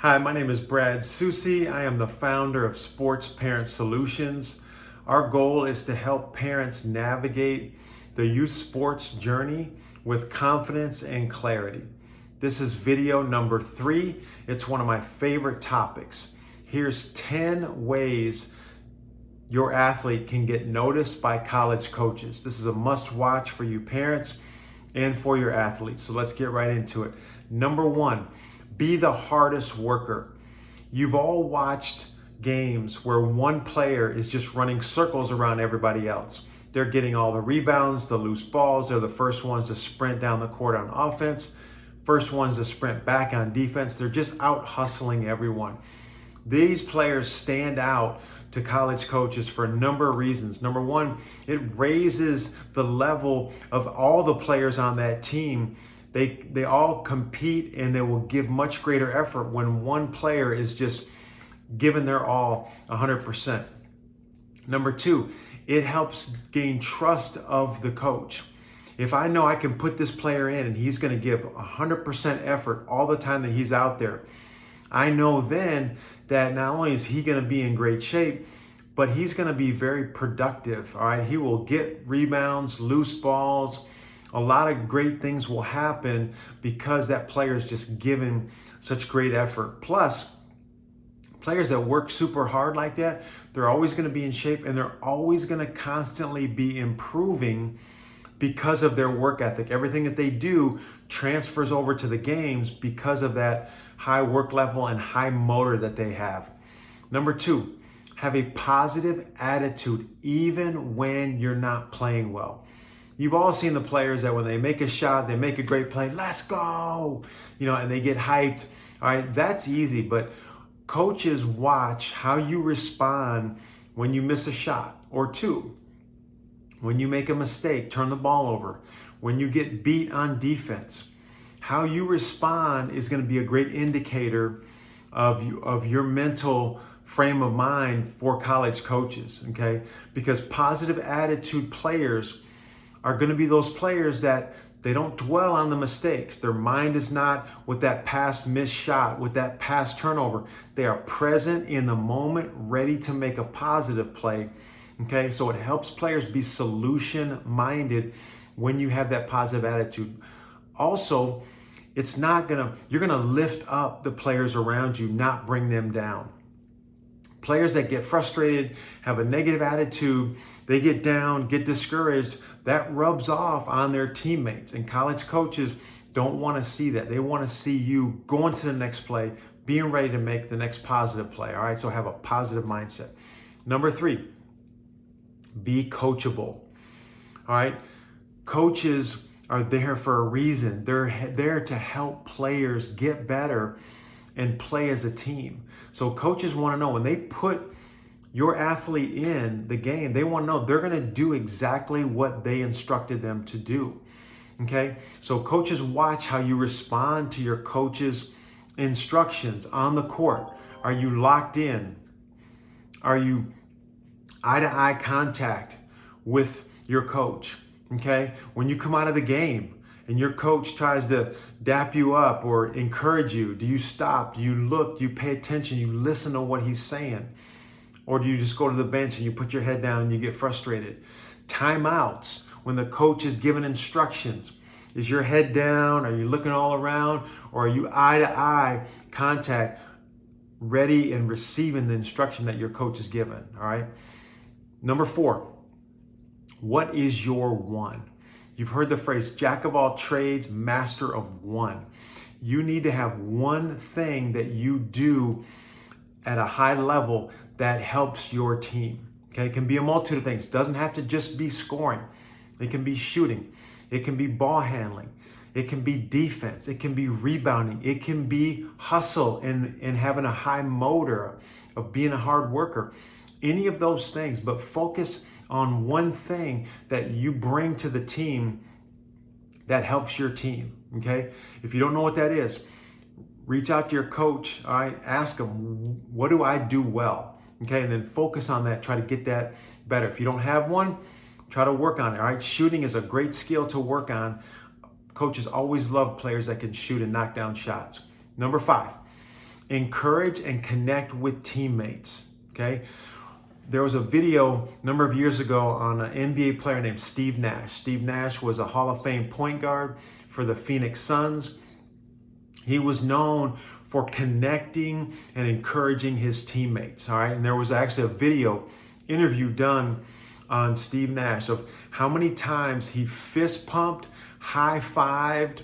Hi, my name is Brad Susi. I am the founder of Sports Parent Solutions. Our goal is to help parents navigate the youth sports journey with confidence and clarity. This is video number 3. It's one of my favorite topics. Here's 10 ways your athlete can get noticed by college coaches. This is a must watch for you parents and for your athletes. So let's get right into it. Number 1, be the hardest worker. You've all watched games where one player is just running circles around everybody else. They're getting all the rebounds, the loose balls. They're the first ones to sprint down the court on offense, first ones to sprint back on defense. They're just out hustling everyone. These players stand out to college coaches for a number of reasons. Number 1, it raises the level of all the players on that team. They all compete and they will give much greater effort when one player is just giving their all 100%. Number 2, it helps gain trust of the coach. If I know I can put this player in and he's going to give 100% effort all the time that he's out there, I know then that not only is he going to be in great shape, but he's going to be very productive. All right, he will get rebounds, loose balls. A lot of great things will happen because that player is just giving such great effort. Plus, players that work super hard like that, they're always going to be in shape and they're always going to constantly be improving because of their work ethic. Everything that they do transfers over to the games because of that high work level and high motor that they have. Number 2, have a positive attitude even when you're not playing well. You've all seen the players that when they make a shot, they make a great play, let's go, and they get hyped. All right, that's easy, but coaches watch how you respond when you miss a shot or two, when you make a mistake, turn the ball over, when you get beat on defense. How you respond is going to be a great indicator of your mental frame of mind for college coaches, okay? Because positive attitude players are going to be those players that they don't dwell on the mistakes. Their mind is not with that past missed shot, with that past turnover. They are present in the moment, ready to make a positive play. Okay, so it helps players be solution-minded when you have that positive attitude. Also, you're gonna lift up the players around you, not bring them down. Players that get frustrated, have a negative attitude, they get down, get discouraged, that rubs off on their teammates. And college coaches don't want to see that. They want to see you going to the next play, being ready to make the next positive play. All right, so have a positive mindset. Number 3, be coachable. All right, coaches are there for a reason. They're there to help players get better and play as a team. So coaches want to know when they put your athlete in the game, they want to know they're going to do exactly what they instructed them to do. Okay? So coaches watch how you respond to your coach's instructions on the court. Are you locked in? Are you eye-to-eye contact with your coach? Okay? When you come out of the game and your coach tries to dap you up or encourage you, do you stop? Do you look? Do you pay attention? You listen to what he's saying? Or do you just go to the bench and you put your head down and you get frustrated? Timeouts, when the coach is giving instructions. Is your head down? Are you looking all around? Or are you eye-to-eye contact, ready and receiving the instruction that your coach is given? All right. Number 4, what is your one? You've heard the phrase, jack of all trades, master of one. You need to have one thing that you do at a high level that helps your team. Okay, it can be a multitude of things. It doesn't have to just be scoring. It can be shooting. It can be ball handling. It can be defense. It can be rebounding. It can be hustle and having a high motor of being a hard worker. Any of those things, but focus on one thing that you bring to the team that helps your team. Okay, if you don't know what that is, reach out to your coach. All right, ask them, what do I do well? Okay, and then focus on that. Try to get that better. If you don't have one, try to work on it. All right, shooting is a great skill to work on. Coaches always love players that can shoot and knock down shots. Number 5, encourage and connect with teammates, okay? There was a video a number of years ago on an NBA player named Steve Nash. Steve Nash was a Hall of Fame point guard for the Phoenix Suns. He was known for connecting and encouraging his teammates, all right? And there was actually a video interview done on Steve Nash of how many times he fist pumped, high-fived,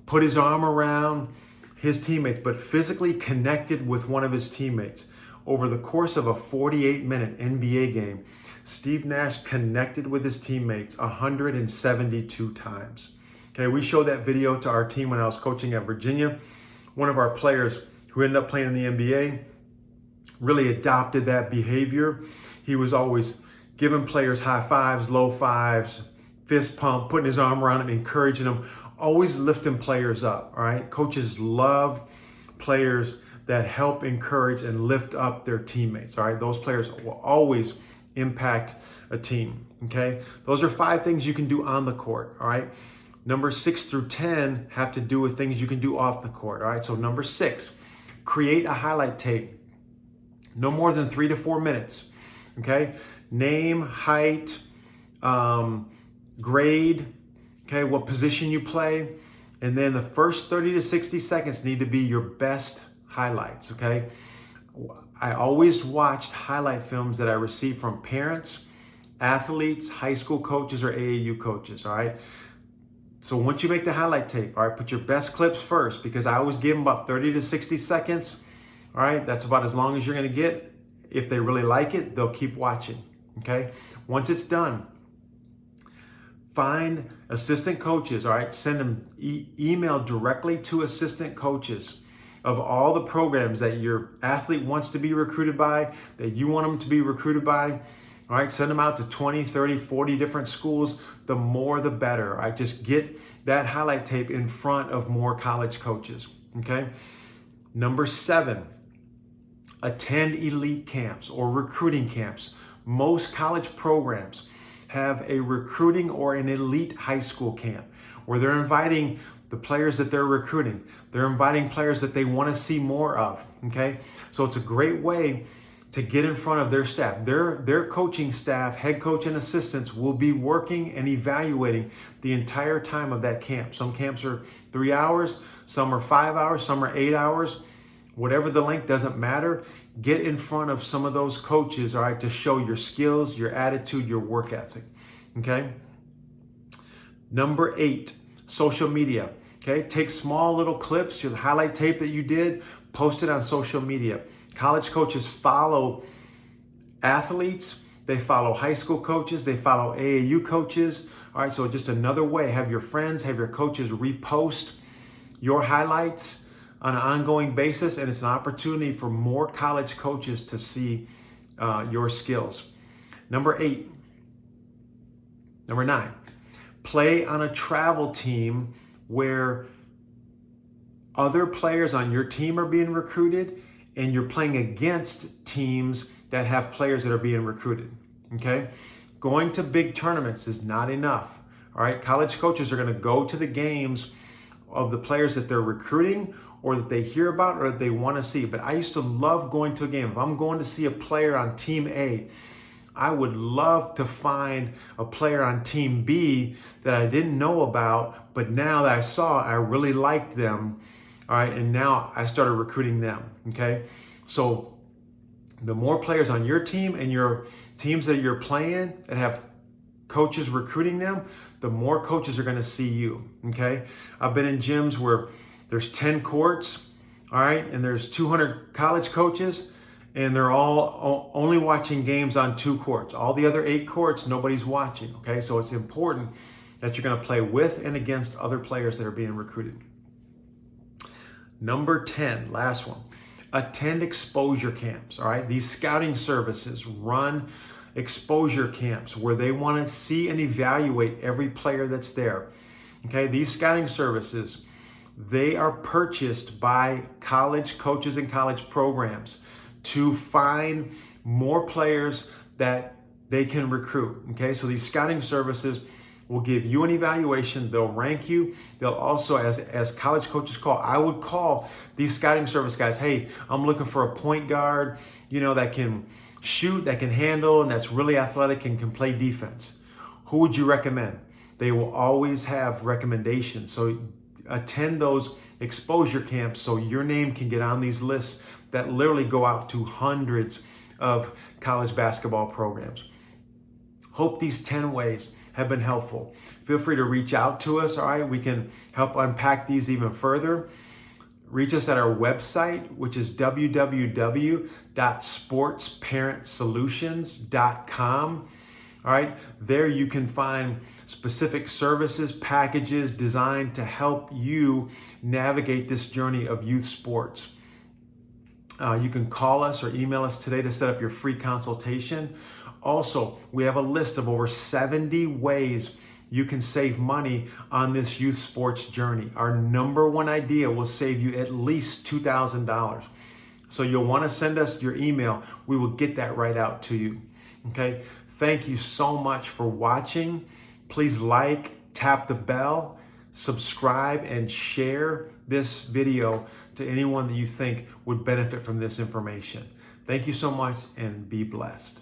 put his arm around his teammates, but physically connected with one of his teammates. Over the course of a 48-minute NBA game, Steve Nash connected with his teammates 172 times. Okay, we showed that video to our team when I was coaching at Virginia. One of our players who ended up playing in the NBA really adopted that behavior. He was always giving players high fives, low fives, fist pump, putting his arm around them, encouraging them, always lifting players up, all right? Coaches love players that help encourage and lift up their teammates, all right? Those players will always impact a team, okay? Those are 5 things you can do on the court, all right? Number 6 through 10 have to do with things you can do off the court, all right? So number 6, create a highlight tape. No more than 3 to 4 minutes, okay? Name, height, grade, okay, what position you play, and then the first 30 to 60 seconds need to be your best highlights, okay? I always watched highlight films that I received from parents, athletes, high school coaches, or AAU coaches, all right? So once you make the highlight tape, all right, put your best clips first, because I always give them about 30 to 60 seconds, all right? That's about as long as you're gonna get. If they really like it, they'll keep watching, okay? Once it's done, find assistant coaches, all right? Send them email directly to assistant coaches of all the programs that your athlete wants to be recruited by, that you want them to be recruited by, all right? Send them out to 20, 30, 40 different schools. The more, the better, all right? Just get that highlight tape in front of more college coaches, okay? Number 7, attend elite camps or recruiting camps. Most college programs have a recruiting or an elite high school camp where they're inviting the players that they're recruiting. They're inviting players that they want to see more of, okay? So it's a great way to get in front of their staff. Their coaching staff, head coach and assistants will be working and evaluating the entire time of that camp. Some camps are 3 hours, some are 5 hours, some are 8 hours. Whatever the length, doesn't matter. Get in front of some of those coaches, all right, to show your skills, your attitude, your work ethic, okay? Number 8, social media, okay? Take small little clips, your highlight tape that you did, post it on social media. College coaches follow athletes, they follow high school coaches, they follow AAU coaches, all right? So just another way, have your friends, have your coaches repost your highlights on an ongoing basis, and it's an opportunity for more college coaches to see your skills. Number 9, play on a travel team where other players on your team are being recruited and you're playing against teams that have players that are being recruited, okay? Going to big tournaments is not enough, all right? College coaches are gonna go to the games of the players that they're recruiting or that they hear about or that they want to see. But I used to love going to a game. If I'm going to see a player on Team A, I would love to find a player on Team B that I didn't know about, but now that I saw, I really liked them, all right? And now I started recruiting them, okay? So the more players on your team and your teams that you're playing that have coaches recruiting them, the more coaches are gonna see you, okay? I've been in gyms where there's 10 courts, all right, and there's 200 college coaches, and they're all only watching games on 2 courts. All the other 8 courts, nobody's watching, okay? So it's important that you're gonna play with and against other players that are being recruited. Number 10, last one, attend exposure camps, all right? These scouting services run exposure camps where they wanna see and evaluate every player that's there, okay? These scouting services, they are purchased by college coaches and college programs to find more players that they can recruit, okay? So these scouting services will give you an evaluation. They'll rank you. They'll also, as college coaches call, I would call these scouting service guys, hey, I'm looking for a point guard, that can shoot, that can handle, and that's really athletic and can play defense. Who would you recommend? They will always have recommendations. So attend those exposure camps so your name can get on these lists that literally go out to hundreds of college basketball programs. Hope these 10 ways have been helpful. Feel free to reach out to us, all right? We can help unpack these even further. Reach us at our website, which is www.sportsparentsolutions.com. All right, there you can find specific services, packages designed to help you navigate this journey of youth sports. You can call us or email us today to set up your free consultation. Also, we have a list of over 70 ways you can save money on this youth sports journey. Our number one idea will save you at least $2,000. So you'll want to send us your email. We will get that right out to you. Okay. Thank you so much for watching. Please tap the bell, subscribe, and share this video to anyone that you think would benefit from this information. Thank you so much and be blessed.